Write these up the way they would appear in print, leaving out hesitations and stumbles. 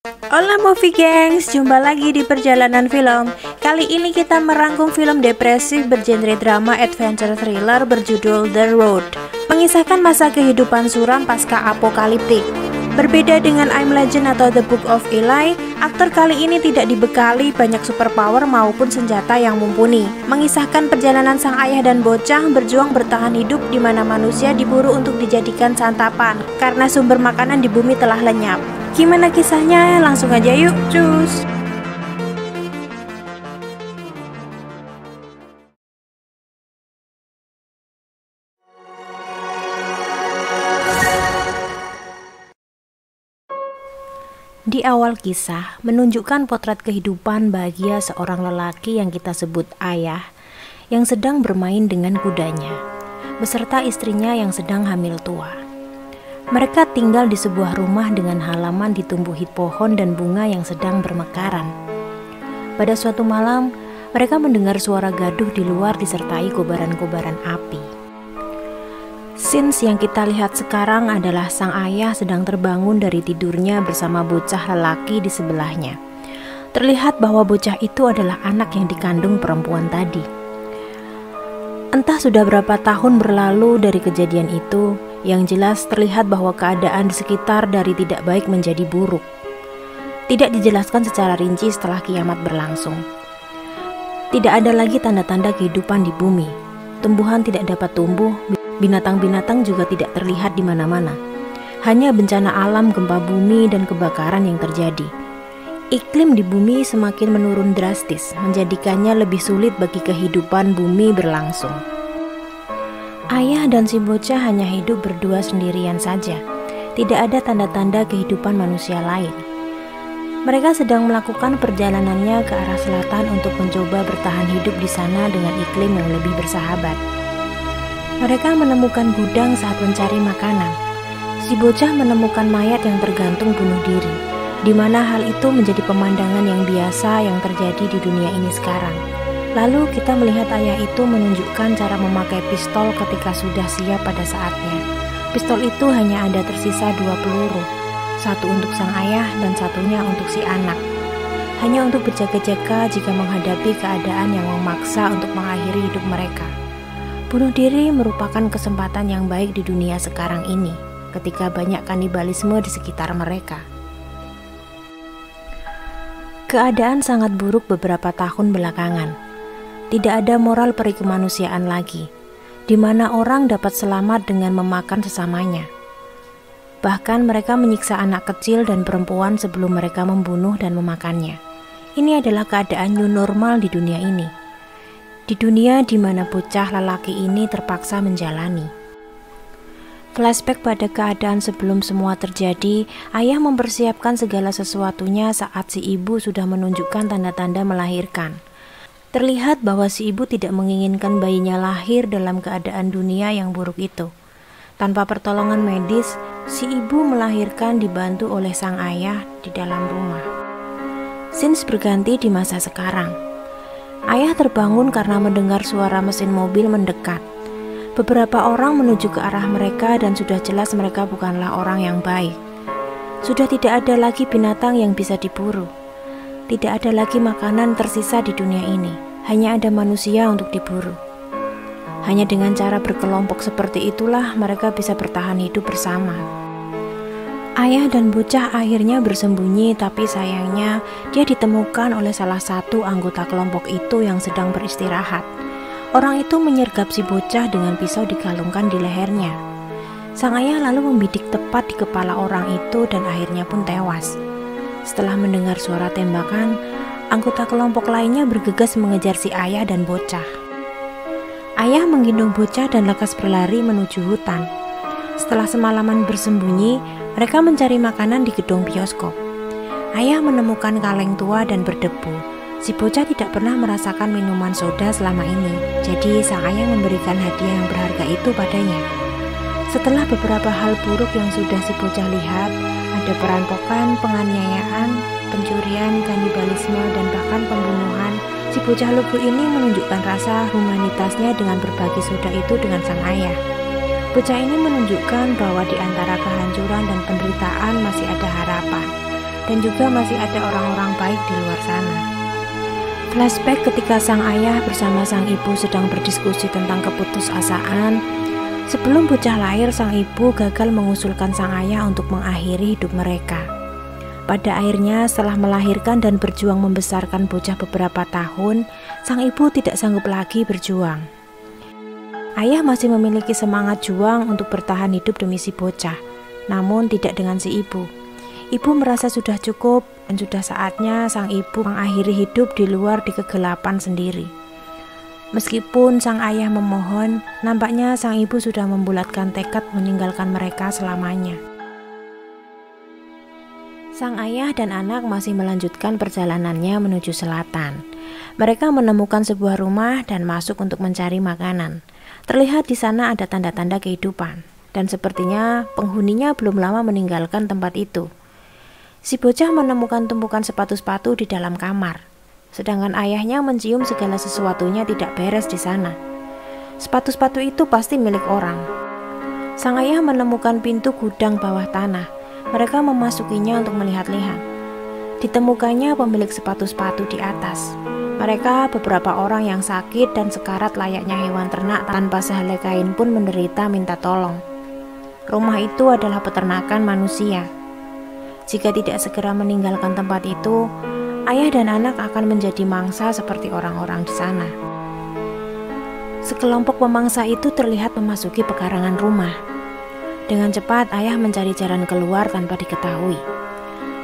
Hola Movie Gengs, jumpa lagi di Perjalanan Film. Kali ini kita merangkum film depresif bergenre drama adventure thriller berjudul The Road, mengisahkan masa kehidupan suram pasca apokaliptik. Berbeda dengan I'm Legend atau The Book of Eli, aktor kali ini tidak dibekali banyak superpower maupun senjata yang mumpuni. Mengisahkan perjalanan sang ayah dan bocah berjuang bertahan hidup di mana manusia diburu untuk dijadikan santapan karena sumber makanan di bumi telah lenyap. Gimana kisahnya? Langsung aja yuk, cus! Di awal kisah, menunjukkan potret kehidupan bahagia seorang lelaki yang kita sebut ayah, yang sedang bermain dengan kudanya, beserta istrinya yang sedang hamil tua. Mereka tinggal di sebuah rumah dengan halaman ditumbuhi pohon dan bunga yang sedang bermekaran. Pada suatu malam, mereka mendengar suara gaduh di luar disertai kobaran-kobaran api. Scenes yang kita lihat sekarang adalah sang ayah sedang terbangun dari tidurnya bersama bocah lelaki di sebelahnya. Terlihat bahwa bocah itu adalah anak yang dikandung perempuan tadi. Entah sudah berapa tahun berlalu dari kejadian itu, yang jelas terlihat bahwa keadaan di sekitar dari tidak baik menjadi buruk. Tidak dijelaskan secara rinci setelah kiamat berlangsung. Tidak ada lagi tanda-tanda kehidupan di bumi. Tumbuhan tidak dapat tumbuh, binatang-binatang juga tidak terlihat di mana-mana. Hanya bencana alam, gempa bumi, dan kebakaran yang terjadi. Iklim di bumi semakin menurun drastis, menjadikannya lebih sulit bagi kehidupan bumi berlangsung. Ayah dan si bocah hanya hidup berdua sendirian saja. Tidak ada tanda-tanda kehidupan manusia lain. Mereka sedang melakukan perjalanannya ke arah selatan untuk mencoba bertahan hidup di sana dengan iklim yang lebih bersahabat. Mereka menemukan gudang saat mencari makanan. Si bocah menemukan mayat yang tergantung bunuh diri, di mana hal itu menjadi pemandangan yang biasa yang terjadi di dunia ini sekarang. Lalu kita melihat ayah itu menunjukkan cara memakai pistol ketika sudah siap pada saatnya. Pistol itu hanya ada tersisa 2 peluru, satu untuk sang ayah dan satunya untuk si anak. Hanya untuk berjaga-jaga jika menghadapi keadaan yang memaksa untuk mengakhiri hidup mereka. Bunuh diri merupakan kesempatan yang baik di dunia sekarang ini, ketika banyak kanibalisme di sekitar mereka. Keadaan sangat buruk beberapa tahun belakangan. Tidak ada moral peri kemanusiaan lagi, di mana orang dapat selamat dengan memakan sesamanya. Bahkan mereka menyiksa anak kecil dan perempuan sebelum mereka membunuh dan memakannya. Ini adalah keadaan new normal di dunia ini. Di dunia di mana bocah lelaki ini terpaksa menjalani. Flashback pada keadaan sebelum semua terjadi, ayah mempersiapkan segala sesuatunya saat si ibu sudah menunjukkan tanda-tanda melahirkan. Terlihat bahwa si ibu tidak menginginkan bayinya lahir dalam keadaan dunia yang buruk itu. Tanpa pertolongan medis, si ibu melahirkan dibantu oleh sang ayah di dalam rumah. Scenes berganti di masa sekarang. Ayah terbangun karena mendengar suara mesin mobil mendekat. Beberapa orang menuju ke arah mereka dan sudah jelas mereka bukanlah orang yang baik. Sudah tidak ada lagi binatang yang bisa diburu. Tidak ada lagi makanan tersisa di dunia ini, hanya ada manusia untuk diburu. Hanya dengan cara berkelompok seperti itulah mereka bisa bertahan hidup bersama. Ayah dan bocah akhirnya bersembunyi, tapi sayangnya dia ditemukan oleh salah satu anggota kelompok itu yang sedang beristirahat. Orang itu menyergap si bocah dengan pisau digalungkan di lehernya. Sang ayah lalu membidik tepat di kepala orang itu dan akhirnya pun tewas. Setelah mendengar suara tembakan, anggota kelompok lainnya bergegas mengejar si ayah dan bocah. Ayah menggendong bocah dan lekas berlari menuju hutan. Setelah semalaman bersembunyi, mereka mencari makanan di gedung bioskop. Ayah menemukan kaleng tua dan berdebu. Si bocah tidak pernah merasakan minuman soda selama ini, jadi sang ayah memberikan hadiah yang berharga itu padanya. Setelah beberapa hal buruk yang sudah si bocah lihat, ada perampokan, penganiayaan, pencurian, kanibalisme, dan bahkan pembunuhan, si bocah lugu ini menunjukkan rasa humanitasnya dengan berbagi soda itu dengan sang ayah. Bocah ini menunjukkan bahwa di antara kehancuran dan penderitaan masih ada harapan. dan juga masih ada orang-orang baik di luar sana. Flashback ketika sang ayah bersama sang ibu sedang berdiskusi tentang keputusasaan. Sebelum bocah lahir, sang ibu gagal mengusulkan sang ayah untuk mengakhiri hidup mereka. Pada akhirnya, setelah melahirkan dan berjuang membesarkan bocah beberapa tahun, sang ibu tidak sanggup lagi berjuang. Ayah masih memiliki semangat juang untuk bertahan hidup demi si bocah, namun tidak dengan si ibu. Ibu merasa sudah cukup dan sudah saatnya sang ibu mengakhiri hidup di luar di kegelapan sendiri. Meskipun sang ayah memohon, nampaknya sang ibu sudah membulatkan tekad meninggalkan mereka selamanya. Sang ayah dan anak masih melanjutkan perjalanannya menuju selatan. Mereka menemukan sebuah rumah dan masuk untuk mencari makanan. Terlihat di sana ada tanda-tanda kehidupan, dan sepertinya penghuninya belum lama meninggalkan tempat itu. Si bocah menemukan tumpukan sepatu-sepatu di dalam kamar, sedangkan ayahnya mencium segala sesuatunya tidak beres di sana. Sepatu-sepatu itu pasti milik orang. Sang ayah menemukan pintu gudang bawah tanah. Mereka memasukinya untuk melihat-lihat. Ditemukannya pemilik sepatu-sepatu di atas. Mereka beberapa orang yang sakit dan sekarat layaknya hewan ternak tanpa sehelai kain pun menderita minta tolong. Rumah itu adalah peternakan manusia. Jika tidak segera meninggalkan tempat itu, ayah dan anak akan menjadi mangsa seperti orang-orang di sana. Sekelompok pemangsa itu terlihat memasuki pekarangan rumah. Dengan cepat ayah mencari jalan keluar tanpa diketahui.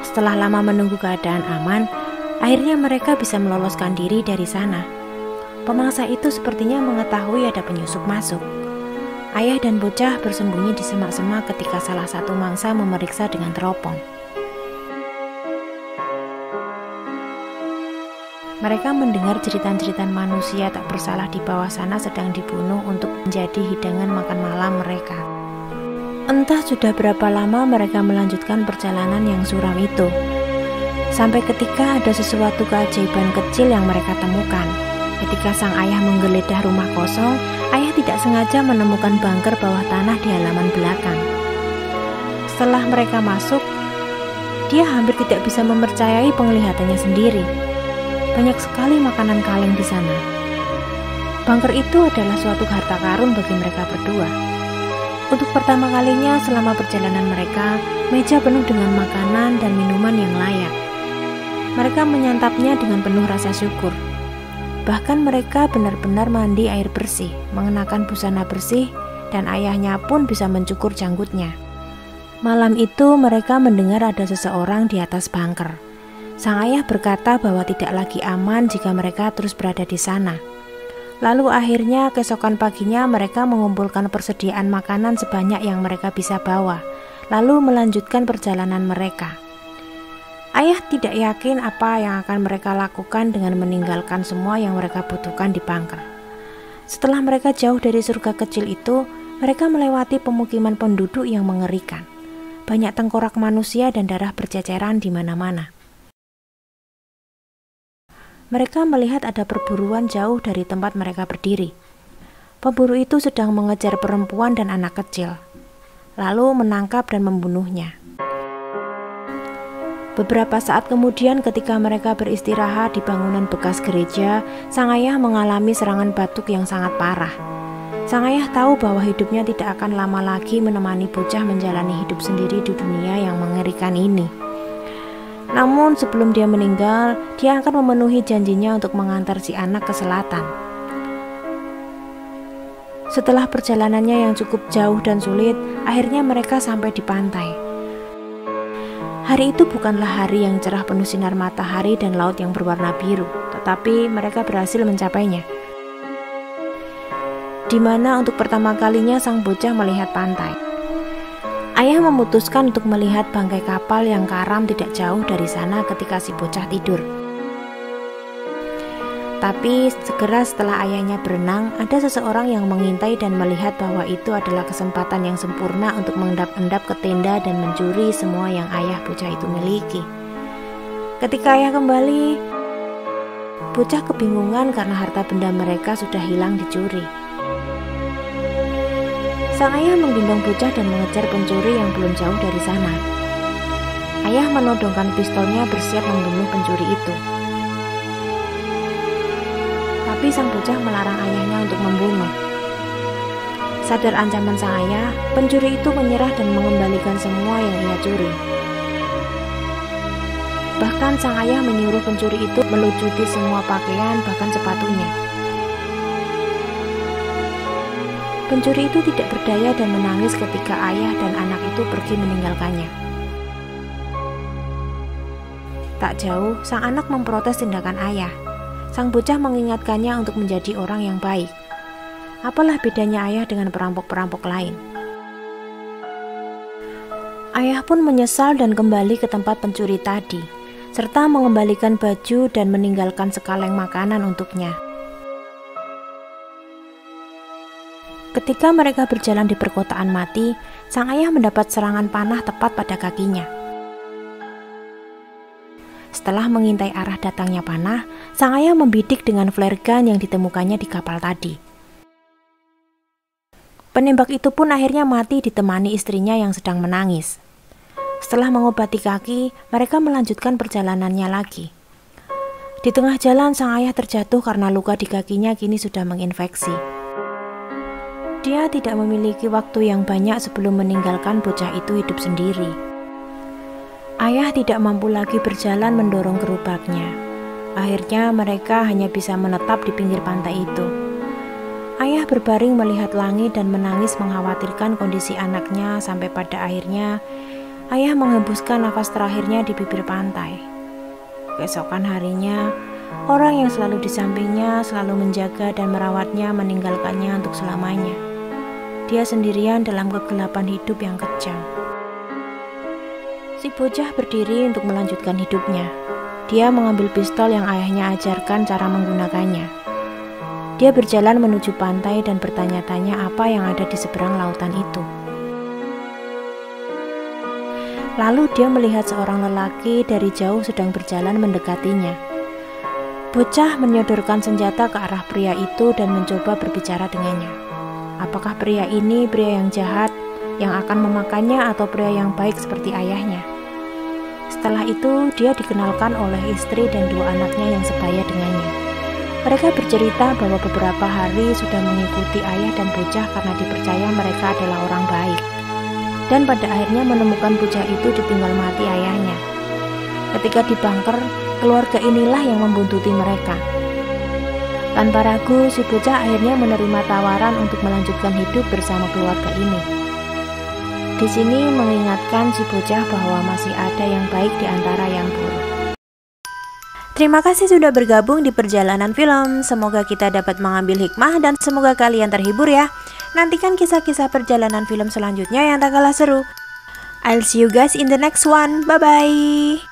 Setelah lama menunggu keadaan aman, akhirnya mereka bisa meloloskan diri dari sana. Pemangsa itu sepertinya mengetahui ada penyusup masuk. Ayah dan bocah bersembunyi di semak-semak ketika salah satu mangsa memeriksa dengan teropong. Mereka mendengar jeritan-jeritan manusia tak bersalah di bawah sana sedang dibunuh untuk menjadi hidangan makan malam mereka. Entah sudah berapa lama mereka melanjutkan perjalanan yang suram itu. Sampai ketika ada sesuatu keajaiban kecil yang mereka temukan. Ketika sang ayah menggeledah rumah kosong, ayah tidak sengaja menemukan bunker bawah tanah di halaman belakang. Setelah mereka masuk, dia hampir tidak bisa mempercayai penglihatannya sendiri. Banyak sekali makanan kaleng di sana. Bunker itu adalah suatu harta karun bagi mereka berdua. Untuk pertama kalinya selama perjalanan mereka, meja penuh dengan makanan dan minuman yang layak. Mereka menyantapnya dengan penuh rasa syukur. Bahkan mereka benar-benar mandi air bersih, mengenakan busana bersih, dan ayahnya pun bisa mencukur janggutnya. Malam itu mereka mendengar ada seseorang di atas bunker. Sang ayah berkata bahwa tidak lagi aman jika mereka terus berada di sana. Lalu akhirnya keesokan paginya mereka mengumpulkan persediaan makanan sebanyak yang mereka bisa bawa, lalu melanjutkan perjalanan mereka. Ayah tidak yakin apa yang akan mereka lakukan dengan meninggalkan semua yang mereka butuhkan di bunker. Setelah mereka jauh dari surga kecil itu, mereka melewati pemukiman penduduk yang mengerikan. Banyak tengkorak manusia dan darah berceceran di mana-mana. Mereka melihat ada perburuan jauh dari tempat mereka berdiri. Pemburu itu sedang mengejar perempuan dan anak kecil, lalu menangkap dan membunuhnya. Beberapa saat kemudian ketika mereka beristirahat di bangunan bekas gereja, sang ayah mengalami serangan batuk yang sangat parah. Sang ayah tahu bahwa hidupnya tidak akan lama lagi menemani bocah menjalani hidup sendiri di dunia yang mengerikan ini. Namun sebelum dia meninggal, dia akan memenuhi janjinya untuk mengantar si anak ke selatan. Setelah perjalanannya yang cukup jauh dan sulit, akhirnya mereka sampai di pantai. Hari itu bukanlah hari yang cerah penuh sinar matahari dan laut yang berwarna biru, tetapi mereka berhasil mencapainya. Di mana untuk pertama kalinya sang bocah melihat pantai. Ayah memutuskan untuk melihat bangkai kapal yang karam tidak jauh dari sana ketika si bocah tidur. Tapi segera setelah ayahnya berenang, ada seseorang yang mengintai dan melihat bahwa itu adalah kesempatan yang sempurna untuk mengendap-endap ke tenda dan mencuri semua yang ayah bocah itu miliki. Ketika ayah kembali, bocah kebingungan karena harta benda mereka sudah hilang dicuri. Sang ayah menggendong bocah dan mengejar pencuri yang belum jauh dari sana. Ayah menodongkan pistolnya bersiap membunuh pencuri itu. Tapi sang bocah melarang ayahnya untuk membunuh. Sadar ancaman sang ayah, pencuri itu menyerah dan mengembalikan semua yang ia curi. Bahkan sang ayah menyuruh pencuri itu melucuti semua pakaian, bahkan sepatunya. Pencuri itu tidak berdaya dan menangis ketika ayah dan anak itu pergi meninggalkannya. Tak jauh, sang anak memprotes tindakan ayah. Sang bocah mengingatkannya untuk menjadi orang yang baik. Apalah bedanya ayah dengan perampok-perampok lain? Ayah pun menyesal dan kembali ke tempat pencuri tadi, serta mengembalikan baju dan meninggalkan sekaleng makanan untuknya. Ketika mereka berjalan di perkotaan mati, sang ayah mendapat serangan panah tepat pada kakinya. Setelah mengintai arah datangnya panah, sang ayah membidik dengan flare gun yang ditemukannya di kapal tadi. Penembak itu pun akhirnya mati ditemani istrinya yang sedang menangis. Setelah mengobati kaki, mereka melanjutkan perjalanannya lagi. Di tengah jalan, sang ayah terjatuh karena luka di kakinya kini sudah menginfeksi. Dia tidak memiliki waktu yang banyak sebelum meninggalkan bocah itu hidup sendiri. Ayah tidak mampu lagi berjalan mendorong gerobaknya. Akhirnya mereka hanya bisa menetap di pinggir pantai itu. Ayah berbaring melihat langit dan menangis mengkhawatirkan kondisi anaknya sampai pada akhirnya ayah menghembuskan nafas terakhirnya di bibir pantai. Keesokan harinya, orang yang selalu di sampingnya selalu menjaga dan merawatnya meninggalkannya untuk selamanya. Dia sendirian dalam kegelapan hidup yang kejam. Si bocah berdiri untuk melanjutkan hidupnya. Dia mengambil pistol yang ayahnya ajarkan cara menggunakannya. Dia berjalan menuju pantai dan bertanya-tanya apa yang ada di seberang lautan itu. Lalu dia melihat seorang lelaki dari jauh sedang berjalan mendekatinya. Bocah menyodorkan senjata ke arah pria itu dan mencoba berbicara dengannya. Apakah pria ini pria yang jahat yang akan memakannya atau pria yang baik seperti ayahnya? Setelah itu dia dikenalkan oleh istri dan dua anaknya yang sebaya dengannya. Mereka bercerita bahwa beberapa hari sudah mengikuti ayah dan bocah karena dipercaya mereka adalah orang baik. Dan pada akhirnya menemukan bocah itu ditinggal mati ayahnya. Ketika di bunker, keluarga inilah yang membuntuti mereka. Tanpa ragu, si bocah akhirnya menerima tawaran untuk melanjutkan hidup bersama keluarga ini. Di sini mengingatkan si bocah bahwa masih ada yang baik di antara yang buruk. Terima kasih sudah bergabung di perjalanan film. Semoga kita dapat mengambil hikmah dan semoga kalian terhibur ya. Nantikan kisah-kisah perjalanan film selanjutnya yang tak kalah seru. I'll see you guys in the next one. Bye-bye.